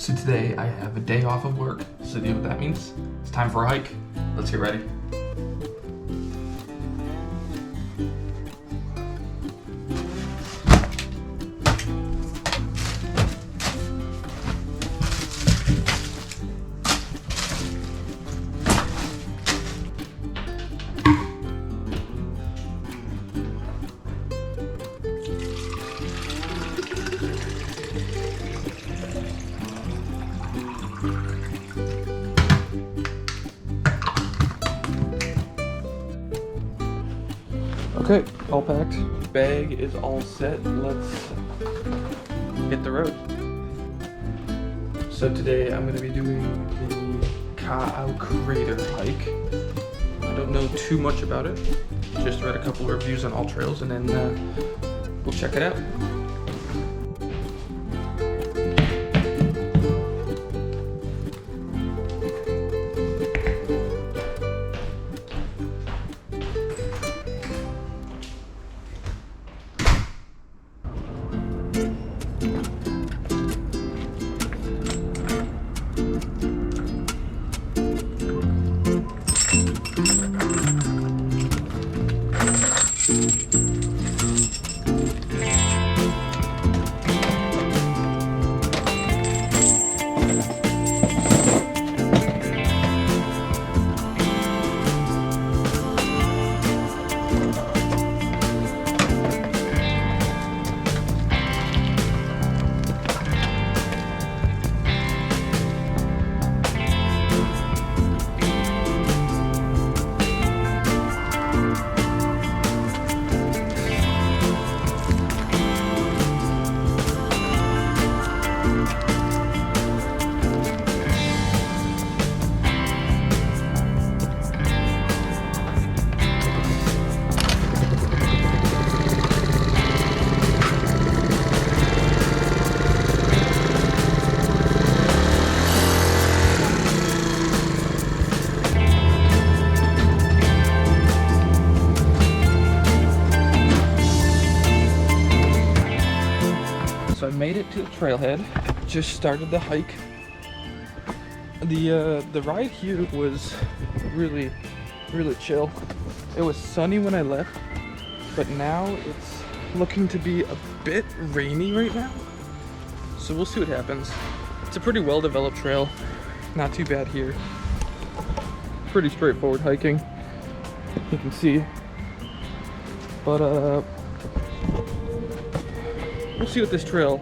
So today I have a day off of work, so you know what that means? It's time for a hike. Let's get ready. Okay, all packed. Bag is all set. Let's hit the road. So today I'm going to be doing the Ka'au Crater hike. I don't know too much about it. Just read a couple of reviews on all trails and then we'll check it out. So I made it to the trailhead, just started the hike. The ride here was really chill. It was sunny when I left, but now it's looking to be a bit rainy right now. So we'll see what happens. It's a pretty well-developed trail, not too bad here. Pretty straightforward hiking, you can see. But we'll see what this trail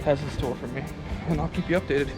has in store for me, and I'll keep you updated.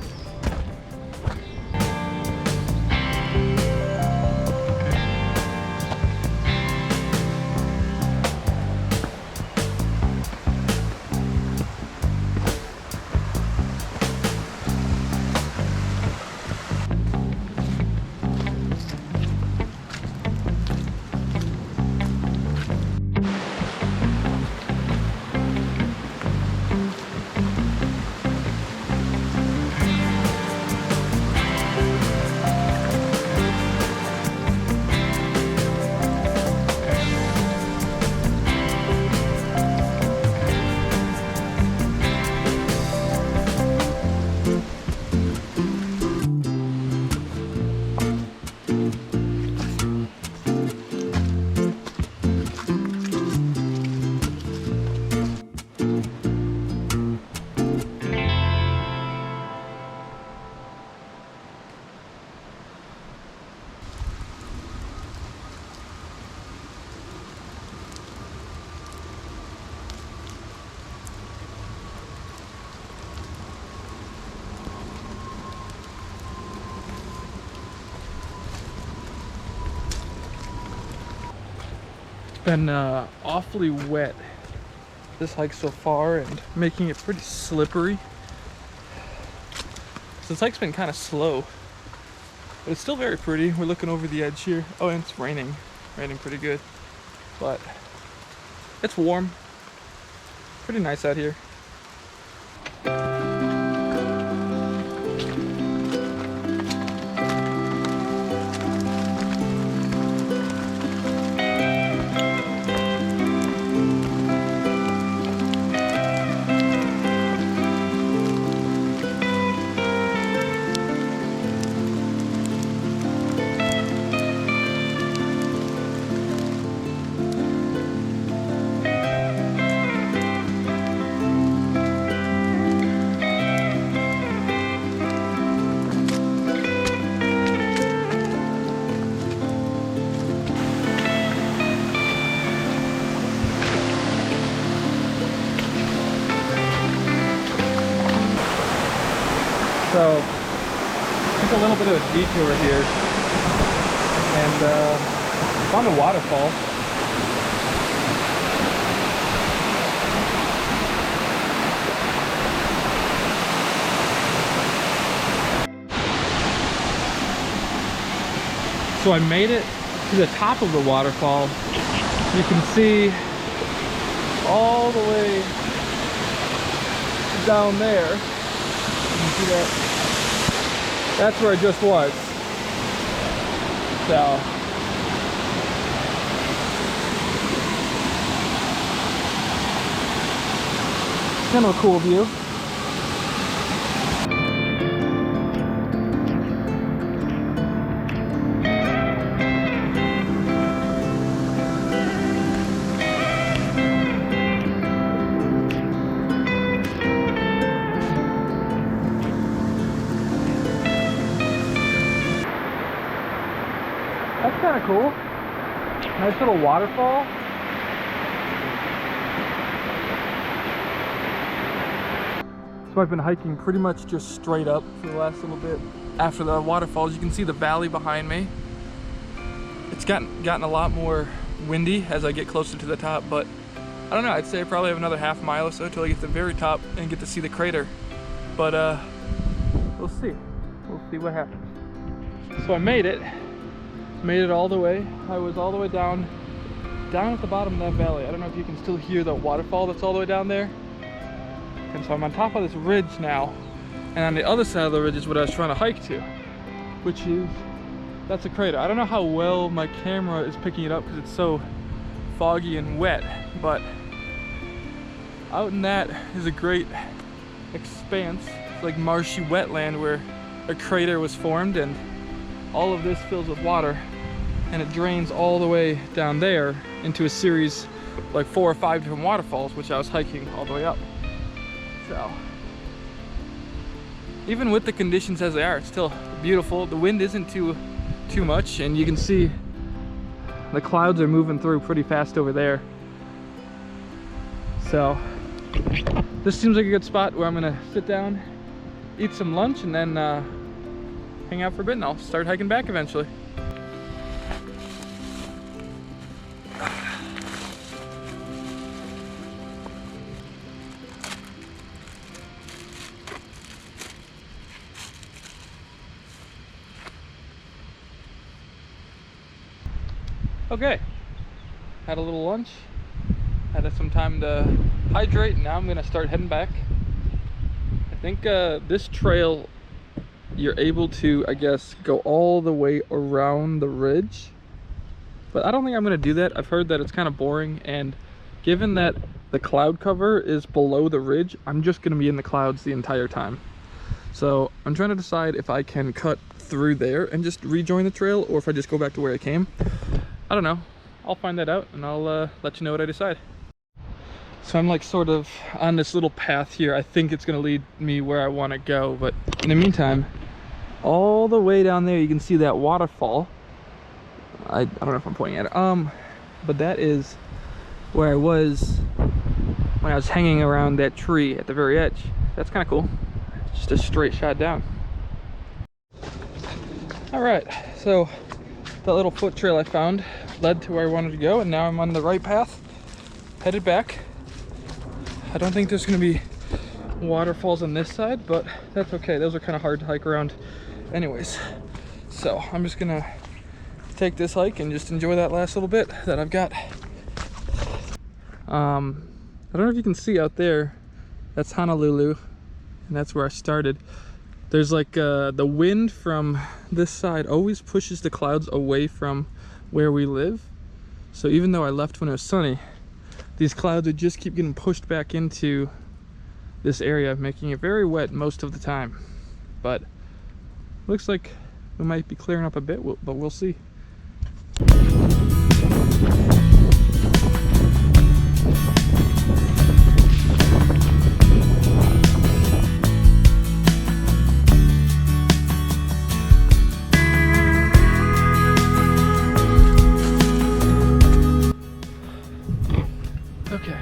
Been awfully wet this hike so far and making it pretty slippery. So this hike's been kind of slow, but it's still very pretty. We're looking over the edge here. Oh, and it's raining pretty good, but it's warm. Pretty nice out here. So took a little bit of a detour here and found a waterfall. So I made it to the top of the waterfall. You can see all the way down there. You can see that. That's where I just was. So kind of a cool view. That's kind of cool. Nice little waterfall. So I've been hiking pretty much just straight up for the last little bit. After the waterfalls, you can see the valley behind me. It's gotten a lot more windy as I get closer to the top, but I don't know, I'd say I probably have another half mile or so till I get to the very top and get to see the crater. But we'll see. We'll see what happens. So I made it all the way. I was all the way down at the bottom of that valley. I don't know if you can still hear the waterfall that's all the way down there. And so I'm on top of this ridge now, and on the other side of the ridge is what I was trying to hike to, which is, that's a crater. I don't know how well my camera is picking it up because it's so foggy and wet, but out in that is a great expanse. It's like marshy wetland where a crater was formed, and all of this fills with water, and it drains all the way down there into a series, like 4 or 5 different waterfalls, which I was hiking all the way up. So even with the conditions as they are, it's still beautiful. The wind isn't too much, and you can see the clouds are moving through pretty fast over there. So this seems like a good spot where I'm gonna sit down, eat some lunch, and then hang out for a bit, and I'll start hiking back eventually. Okay, had a little lunch, had some time to hydrate, and now I'm gonna start heading back. I think this trail, you're able to, I guess, go all the way around the ridge, but I don't think I'm gonna do that. I've heard that it's kind of boring, and given that the cloud cover is below the ridge, I'm just gonna be in the clouds the entire time. So I'm trying to decide if I can cut through there and just rejoin the trail, or if I just go back to where I came. I don't know. I'll find that out, and I'll let you know what I decide. So I'm like sort of on this little path here. I think it's gonna lead me where I want to go, but in the meantime, all the way down there you can see that waterfall. I don't know if I'm pointing at it, but that is where I was when I was hanging around that tree at the very edge. That's kind of cool. Just a straight shot down. All right, so that little foot trail I found led to where I wanted to go, and now I'm on the right path, headed back. I don't think there's gonna be waterfalls on this side, but that's okay. Those are kind of hard to hike around anyways. So I'm just gonna take this hike and just enjoy that last little bit that I've got. I don't know if you can see out there, that's Honolulu, and that's where I started. There's like the wind from this side always pushes the clouds away from where we live. So even though I left when it was sunny, these clouds would just keep getting pushed back into this area, making it very wet most of the time. But looks like we might be clearing up a bit, but we'll see. Okay,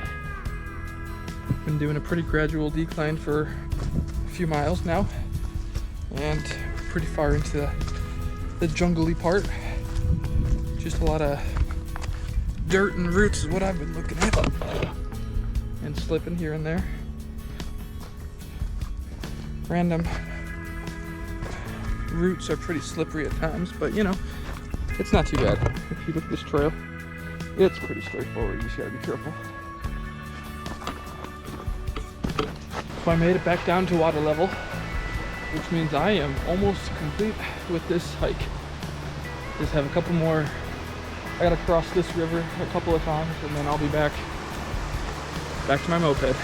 been doing a pretty gradual decline for a few miles now. and pretty far into the jungly part. Just a lot of dirt and roots is what I've been looking at, and slipping here and there. Random roots are pretty slippery at times, but you know, it's not too bad. If you look at this trail, it's pretty straightforward. You just gotta be careful. So I made it back down to water level, which means I am almost complete with this hike. Just have a couple more. I gotta cross this river a couple of times, and then I'll be back to my moped.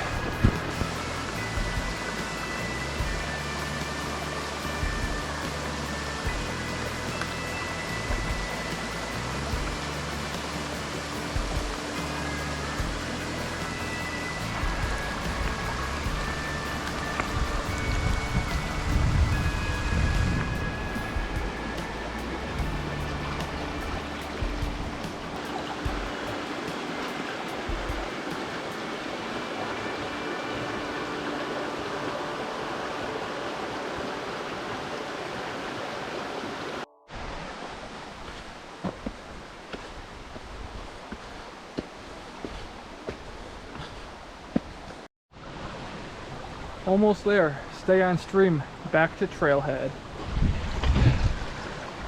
Almost there. Stay on stream. Back to trailhead.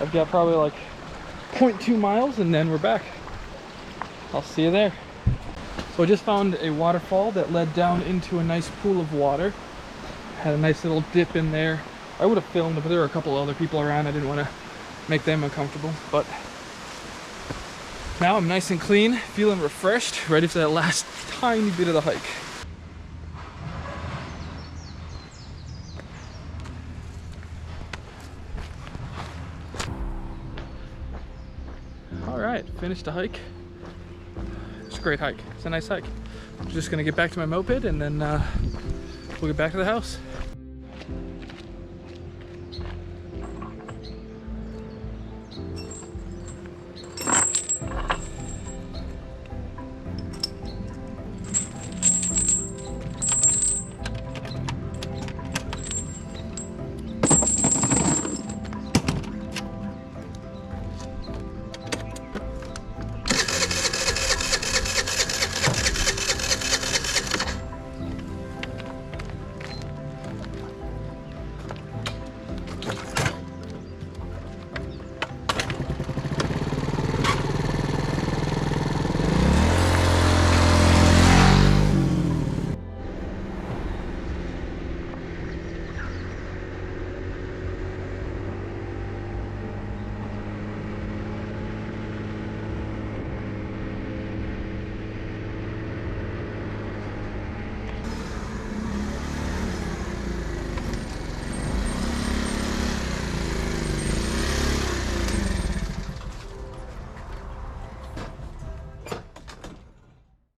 I've got probably like 0.2 miles and then we're back. I'll see you there. So I just found a waterfall that led down into a nice pool of water. Had a nice little dip in there. I would have filmed, but there were a couple other people around. I didn't want to make them uncomfortable. But now I'm nice and clean, feeling refreshed, ready for that last tiny bit of the hike. Alright, finished the hike. It's a great hike. It's a nice hike. I'm just gonna get back to my moped and then we'll get back to the house.